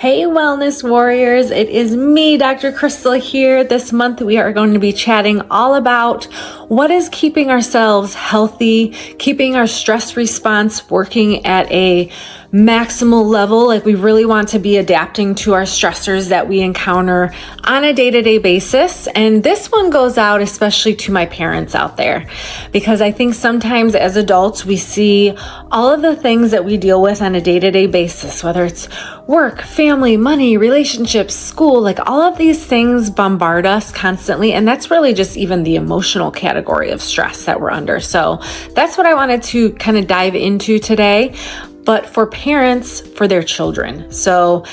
Hey, Wellness Warriors. It is me, Dr. Crystal here. This month we are going to be chatting all about what is keeping ourselves healthy, keeping our stress response working at a maximal level. Like we really want to be adapting to our stressors that we encounter on a day-to-day basis. And this one goes out especially to my parents out there, because I think sometimes as adults, we see all of the things that we deal with on a day-to-day basis, whether it's work, family, money, relationships, school, like all of these things bombard us constantly. And that's really just even the emotional category of stress that we're under. So that's what I wanted to kind of dive into today, but for parents, for their children. So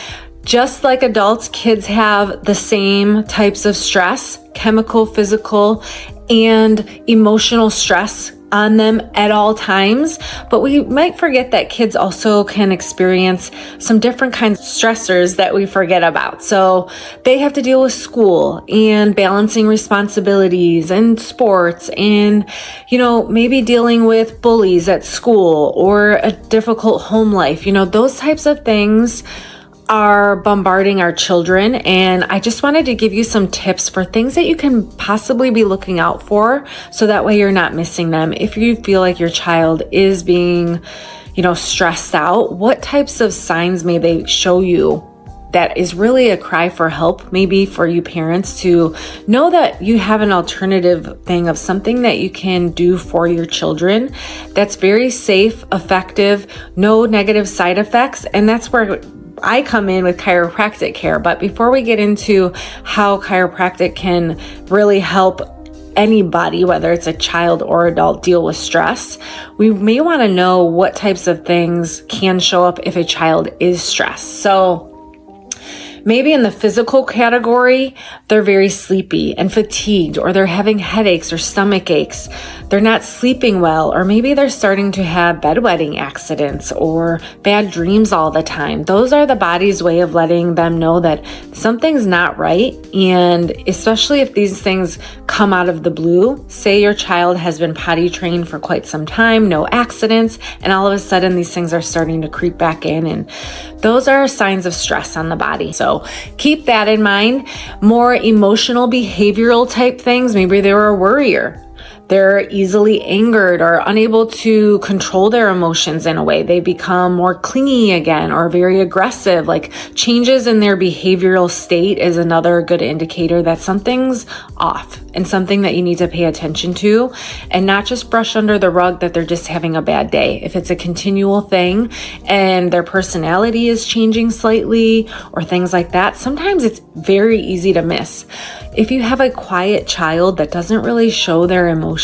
just like adults, kids have the same types of stress, chemical, physical, and emotional stress on them at all times, but we might forget that kids also can experience some different kinds of stressors that we forget about. So they have to deal with school and balancing responsibilities and sports and, maybe dealing with bullies at school or a difficult home life. Those types of things are bombarding our children. And I just wanted to give you some tips for things that you can possibly be looking out for, so that way you're not missing them. If you feel like your child is being, stressed out, what types of signs may they show you that is really a cry for help, maybe for you parents to know that you have an alternative thing of something that you can do for your children that's very safe, effective, no negative side effects. And that's where I come in with chiropractic care. But before we get into how chiropractic can really help anybody, whether it's a child or adult, deal with stress, we may want to know what types of things can show up if a child is stressed. So maybe in the physical category, they're very sleepy and fatigued, or they're having headaches or stomach aches. They're not sleeping well, or maybe they're starting to have bedwetting accidents or bad dreams all the time. Those are the body's way of letting them know that something's not right. And especially if these things come out of the blue, say your child has been potty trained for quite some time, no accidents, and all of a sudden these things are starting to creep back in, and those are signs of stress on the body. So keep that in mind. More emotional behavioral type things, maybe they're a worrier. They're easily angered or unable to control their emotions in a way. They become more clingy again or very aggressive. Like changes in their behavioral state is another good indicator that something's off and something that you need to pay attention to, and not just brush under the rug that they're just having a bad day. If it's a continual thing and their personality is changing slightly or things like that, sometimes it's very easy to miss. If you have a quiet child that doesn't really show their emotions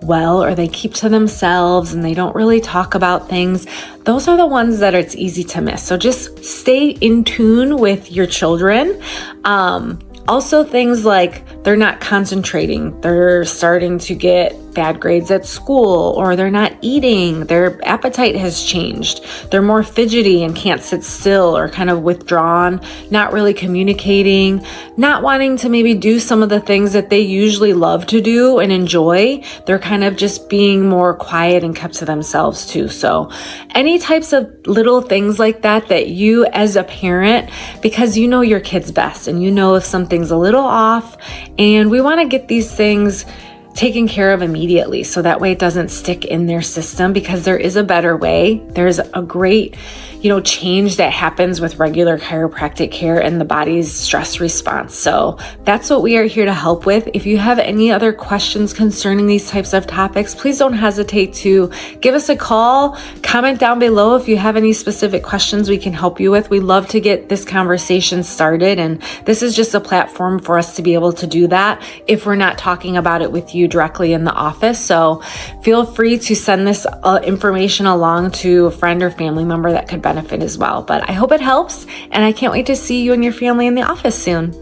well, or they keep to themselves and they don't really talk about things, those are the ones that it's easy to miss. So just stay in tune with your children. Also things like they're not concentrating, they're starting to get bad grades at school, or they're not eating, their appetite has changed, they're more fidgety and can't sit still, or kind of withdrawn, not really communicating, not wanting to maybe do some of the things that they usually love to do and enjoy. They're kind of just being more quiet and kept to themselves too. So any types of little things like that you as a parent, because you know your kids best and you know if something's a little off, and we want to get these things taken care of immediately, so that way it doesn't stick in their system, because there is a better way. There's a great, change that happens with regular chiropractic care and the body's stress response. So that's what we are here to help with. If you have any other questions concerning these types of topics, please don't hesitate to give us a call, comment down below if you have any specific questions we can help you with. We love to get this conversation started, and this is just a platform for us to be able to do that if we're not talking about it with you directly in the office. So feel free to send this information along to a friend or family member that could benefit as well. But I hope it helps, and I can't wait to see you and your family in the office soon.